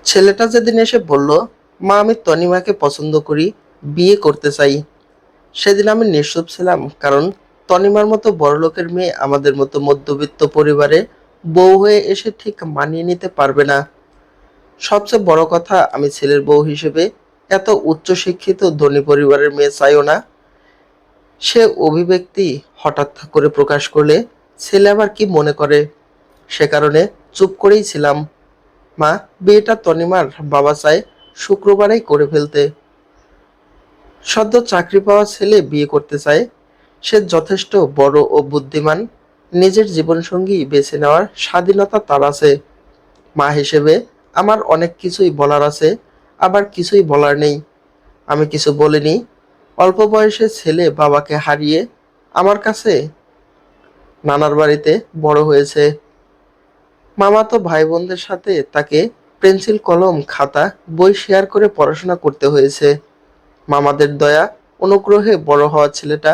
ছেলেটা যেদিন এসে বলল, মা আমি তনিমাকে পছন্দ করি, বিয়ে করতে চাই, সেদিন আমি নিশ্চুপ ছিলাম। কারণ তনিমার মতো বড়লোকের মেয়ে আমাদের মতো মধ্যবিত্ত পরিবারে বউ হয়ে এসে ঠিক মানিয়ে নিতে পারবে না। সবচেয়ে বড় কথা, আমি ছেলের বউ হিসেবে এত উচ্চশিক্ষিত ধনী পরিবারের মেয়ে চাইও না। সে অভিব্যক্তি হঠাৎ করে প্রকাশ করলে ছেলে আবার কি মনে করে, সে কারণে চুপ করেই ছিলাম। মা, বিয়েটা তনিমার বাবা চায় শুক্রবারেই করে ফেলতে। সদ্য চাকরি পাওয়া ছেলে বিয়ে করতে চায়। সে যথেষ্ট বড় ও বুদ্ধিমান। নিজের জীবনসঙ্গী বেছে নেওয়ার স্বাধীনতা তার আছে। মা হিসেবে আমার অনেক কিছুই বলার আছে, আবার কিছুই বলার নেই। আমি কিছু বলিনি। অল্প বয়সে ছেলে বাবাকে হারিয়ে আমার কাছে নানার বাড়িতে বড় হয়েছে। মামাতো ভাই বোনদের সাথে তাকে পেন্সিল কলম খাতা বই শেয়ার করে পড়াশোনা করতে হয়েছে। মামাদের দয়া অনুগ্রহে বড় হওয়া ছেলেটা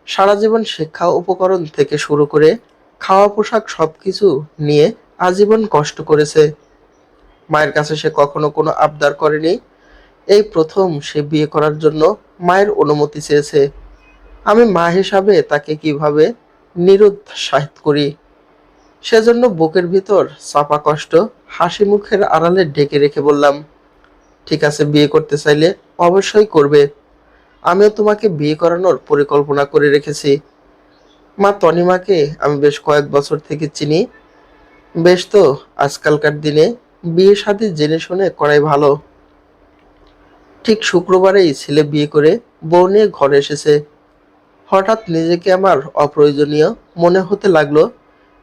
সারা জীবন শিক্ষা উপকরণ থেকে শুরু করে খাওয়া পোশাক সবকিছু নিয়ে আজীবন কষ্ট করেছে। মায়ের কাছে সে কখনো কোনো আবদার করেনি। এই প্রথম সে বিয়ে করার জন্য মায়ের অনুমতি চেয়েছে। আমি মা হিসাবে তাকে কিভাবে নিরুৎসাহিত করি, সেজন্য বুকের ভিতর চাপা কষ্ট হাসি মুখের আড়ালে ঢেকে রেখে বললাম, ঠিক আছে, বিয়ে করতে চাইলে অবশ্যই করবে। আমিও তোমাকে বিয়ে করানোর পরিকল্পনা করে রেখেছি। মা, তনিমাকে আমি বেশ কয়েক বছর থেকে চিনি। বেশ তো, আজকালকার দিনে বিয়ে শাদী জেনে শুনে করাই ভালো। ঠিক শুক্রবারেই ছেলে বিয়ে করে বউ নিয়ে ঘরে এসেছে। হঠাৎ নিজেকে আমার অপ্রয়োজনীয় মনে হতে লাগলো।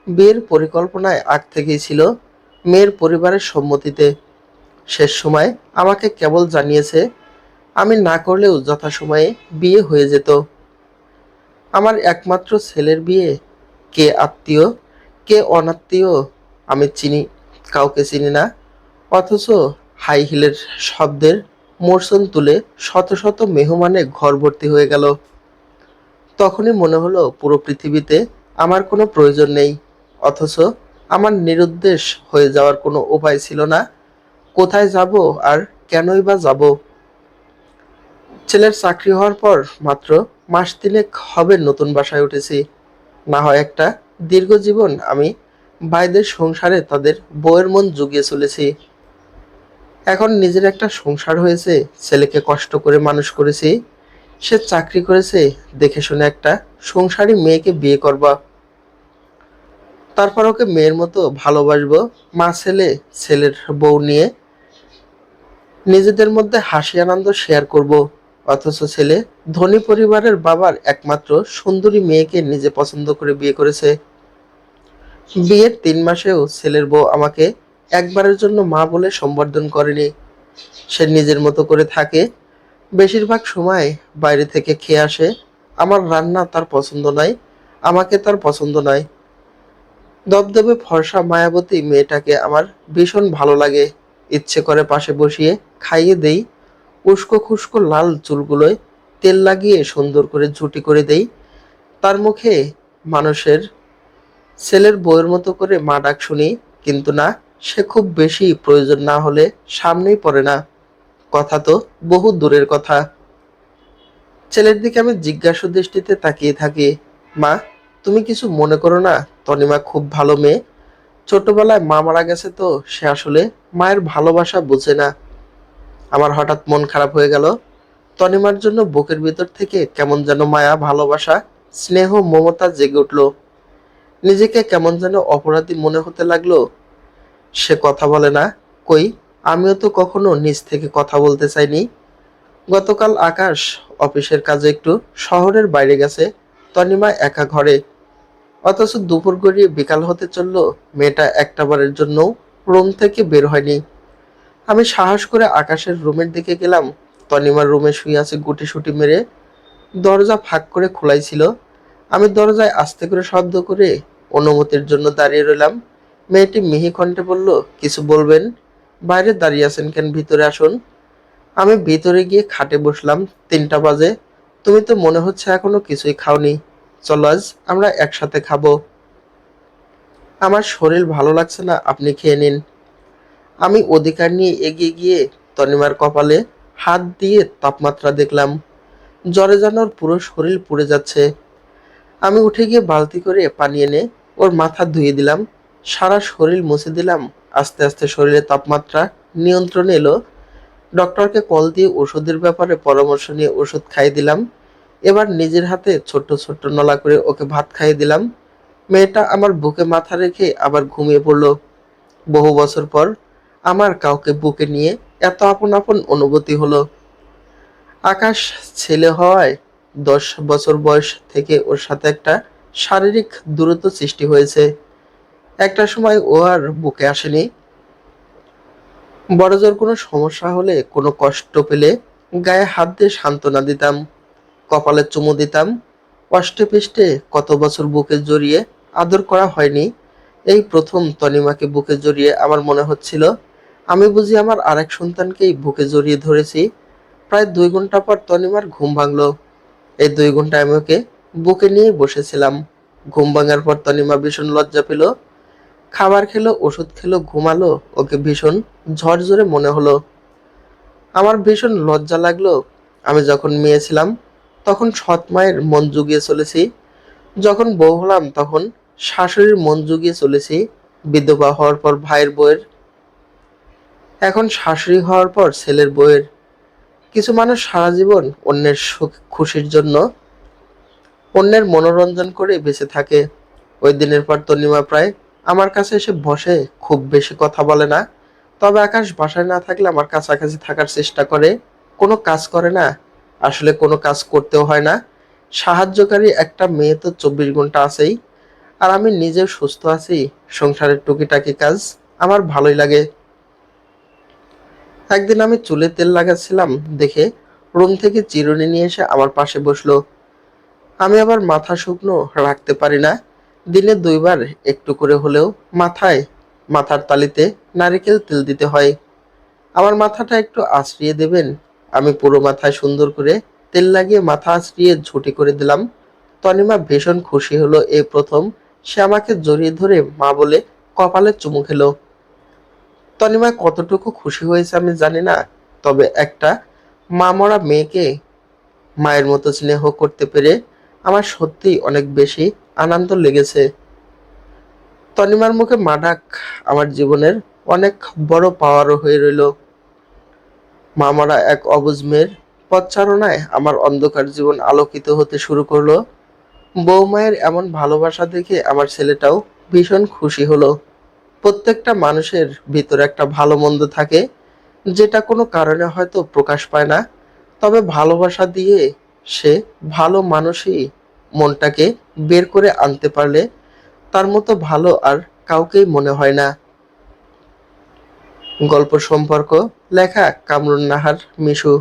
বিয়ের পরিকল্পনায় আগ থেকেই ছিল, মেয়ের পরিবারের সম্মতিতে। শেষ সময় আমাকে কেবল জানিয়েছে আমি না করলেও যথাসময়ে বিয়ে হয়ে যেত। আমার একমাত্র ছেলের বিয়ে, কে আত্মীয় কে অনাত্মীয় আমি চিনি, কাউকে চিনি না। অথচ হাই হিলের শব্দের মূর্ছন তুলে শত শত মেহমানে ঘর ভর্তি হয়ে গেল। তখনই মনে হলো পুরো পৃথিবীতে আমার কোনো প্রয়োজন নেই। অথচ আমার নিরুদ্দেশ হয়ে যাওয়ার কোনো উপায় ছিল না। কোথায় যাব, আর কেনই বা যাব? ছেলের চাকরি হওয়ার পর মাত্র মাস তিনেক হবে নতুন বাসায় উঠেছি। না হয় একটা দীর্ঘ জীবন আমি ভাইদের সংসারে তাদের বউয়ের মন জুগিয়ে চলেছি। এখন নিজের একটা সংসার হয়েছে, ছেলেকে কষ্ট করে মানুষ করেছি, সে চাকরি করেছে, দেখে শুনে একটা সংসারী মেয়েকে বিয়ে করবা, তারপর ওকে মেয়ের মতো ভালোবাসবো। মা ছেলে, ছেলের বউ নিয়ে নিজেদের মধ্যে হাসি আনন্দ শেয়ার করব। অথচ ছেলে ধনী পরিবারের বাবার একমাত্র সুন্দরী মেয়েকে নিজে পছন্দ করে বিয়ে করেছে। বিয়ের 3 মাসেও ছেলের বউ আমাকে একবারের জন্য মা বলে সম্বোধন করেনি। সে নিজের মতো করে থাকে। বেশিরভাগ সময় বাইরে থেকে খেয়ে আসে। আমার রান্না তার পছন্দ নয়, আমাকে তার পছন্দ নয়। দবদবে ফর্সা মায়াবতী মেয়েটাকে আমার ভীষণ ভালো লাগে। ইচ্ছে করে পাশে বসিয়ে খাইয়ে দেই। উস্কো খুস্কো লাল চুলগুলোয় তেল লাগিয়ে সুন্দর করে ঝুঁটি করে দেই তার মুখে। মানুষের ছেলের বউয়ের মতো করে মা ডাক শুনি, কিন্তু না, সে খুব বেশি প্রয়োজন না হলে সামনেই পড়ে না। কথা তো বহু দূরের কথা। ছেলের দিকে আমি জিজ্ঞাসু দৃষ্টিতে তাকিয়ে থাকি। মা, তুমি কিছু মনে করো না? তনিমা খুব ভালো মেয়ে। ছোটবেলায় মা মারা গেছে, তো সে আসলে মায়ের ভালোবাসা বুঝে না। আমার হঠাৎ মন খারাপ হয়ে গেল। তনিমার জন্য বুকের ভিতর থেকে কেমন যেন মায়া, ভালোবাসা, স্নেহ, মমতা জেগে উঠল। নিজেকে কেমন যেন অপরাধী মনে হতে লাগলো। সে কথা বলে না। কই, আমিও তো কখনো নিজ থেকে কথা বলতে চাইনি। গতকাল আকাশ অফিসের কাজে একটু শহরের বাইরে গেছে, তনিমা একা ঘরে। অথচ দুপুর গড়িয়ে বিকাল হতে চলল, মেয়েটা একটা বারের জন্যও রুম থেকে বের হয়নি। আমি সাহস করে আকাশের রুমের দিকে গেলাম। তনিমার রুমে শুয়ে আছে গুটিসুটি মেরে। দরজা ফাঁক করে খোলাই ছিল। আমি দরজায় আস্তে করে শব্দ করে অনুমতির জন্য দাঁড়িয়ে রইলাম। মেয়েটি মিহি কণ্ঠে বলল, কিছু বলবেন? বাইরে দাঁড়িয়ে আছেন কেন, ভিতরে আসুন। আমি ভিতরে গিয়ে খাটে বসলাম। 3টা বাজে। তুমি তো মনে হচ্ছে এখনো কিছুই খাওনি। চলো আজ আমরা একসাথে খাবো। আমার শরীর ভালো লাগছে না, আপনি খেয়ে নিন। আমি অধিকার নিয়ে এগিয়ে গিয়ে তনিমার কপালে হাত দিয়ে তাপমাত্রা দেখলাম। জ্বরে যেন ওর পুরো শরীর পুড়ে যাচ্ছে। আমি উঠে গিয়ে বালতি করে পানি এনে ওর মাথা ধুয়ে দিলাম, সারা শরীর মুছে দিলাম। আস্তে আস্তে শরীরের তাপমাত্রা নিয়ন্ত্রণে এলো। ডক্টরকে কল দিয়ে ওষুধের ব্যাপারে পরামর্শ নিয়ে ওষুধ খাইয়ে দিলাম। এবার নিজের হাতে ছোট্ট ছোট্ট নলা করে ওকে ভাত খাইয়ে দিলাম। মেয়েটা আমার বুকে মাথা রেখে আবার ঘুমিয়ে পড়ল। বহু বছর পর আমার কাউকে বুকে নিয়ে এত আপন আপন অনুভূতি হলো। আকাশ ছেলে হওয়ায় 10 বছর বয়স থেকে ওর সাথে একটা শারীরিক দূরত্ব সৃষ্টি হয়েছে। একটা সময় ও আর বুকে আসেনি। বড়জোর কোনো সমস্যা হলে, কোনো কষ্ট পেলে গায়ে হাত দিয়ে সান্ত্বনা দিতাম, কপালে চুমু দিতাম। কষ্টে পেষ্টে কত বছর বুকে জড়িয়ে আদর করা হয়নি। এই প্রথম তনিমাকে বুকে জড়িয়ে আমার মনে হচ্ছিল আমি বুঝি আমার আরেক সন্তানকেই বুকে জড়িয়ে ধরেছি। প্রায় 2 ঘন্টা পর তনিমার ঘুম ভাঙলো। এই 2 ঘন্টা আমি ওকে বুকে নিয়ে বসেছিলাম। ঘুম ভাঙার পর তনিমা ভীষণ লজ্জা পেল। খাবার খেলো, ওষুধ খেলো, ঘুমালো। ওকে ভীষণ ঝরঝরে মনে হলো। আমার ভীষণ লজ্জা লাগলো। আমি যখন মেয়ে ছিলাম তখন সৎ মায়ের মন জুগিয়ে চলেছি, যখন বউ হলাম তখন শাশুড়ির মন জুগিয়ে চলেছি, বিধবা হওয়ার পর ভাইয়ের বউয়ের, এখন শাশুড়ি হওয়ার পর ছেলের বউয়ের। কিছু মানুষ সারা জীবন অন্যের সুখ খুশির জন্য, অন্যের মনোরঞ্জন করে বেঁচে থাকে। ওই দিনের পর তনিমা প্রায় আমার কাছে এসে বসে। খুব বেশি কথা বলে না, তবে আকাশ বাসায় না থাকলে আমার কাছাকাছি থাকার চেষ্টা করে। কোনো কাজ করে না, আসলে কোনো কাজ করতেও হয় না। সাহায্যকারী একটা মেয়ে তো 24 ঘন্টা আছেই। আর আমি নিজেও সুস্থ আছি। সংসারের টুকিটাকি কাজ আমার ভালোই লাগে। একদিন আমি চুলে তেল লাগাচ্ছিলাম দেখে রুম থেকে চিরুনি নিয়ে এসে আমার পাশে বসলো। আমি আবার মাথা শুকনো রাখতে পারি না। দিনে 2 বার একটু করে হলেও মাথার তালিতে নারিকেল তেল দিতে হয়। আমার মাথাটা একটু আঁচড়িয়ে দেবেন? আমি পুরো মাথায় সুন্দর করে তেল লাগিয়ে মাথা আঁচড়িয়ে ঝুঁটি করে দিলাম। তনিমা ভীষণ খুশি হলো। এই প্রথম সে আমাকে জড়িয়ে ধরে মা বলে কপালে চুমু খেলো। তনিমা কতটুকু খুশি হয়েছে আমি জানি না, তবে একটা মা মরা মেয়েকে মায়ের মতো স্নেহ করতে পেরে আমার সত্যিই অনেক বেশি আনন্দ লেগেছে। তনিমার মুখে মা ডাক আমার জীবনের অনেক বড় পাওয়ারও হয়ে রইল। মা মরা এক অবুঝ মেয়ের পথচারণায় আমার অন্ধকার জীবন আলোকিত হতে শুরু করলো। বৌমায়ের এমন ভালোবাসা দেখে আমার ছেলেটাও ভীষণ খুশি হলো। প্রত্যেকটা মানুষের ভিতরে একটা ভালো মন্দ থাকে, যেটা কোনো কারণে হয়তো প্রকাশ পায় না। তবে ভালোবাসা দিয়ে সে ভালো মানুষই মনটাকে বের করে আনতে পারলে তার মতো ভালো আর কাউকেই মনে হয় না। গল্প সম্পর্ক লেখা কামরুন নাহার, মিশু।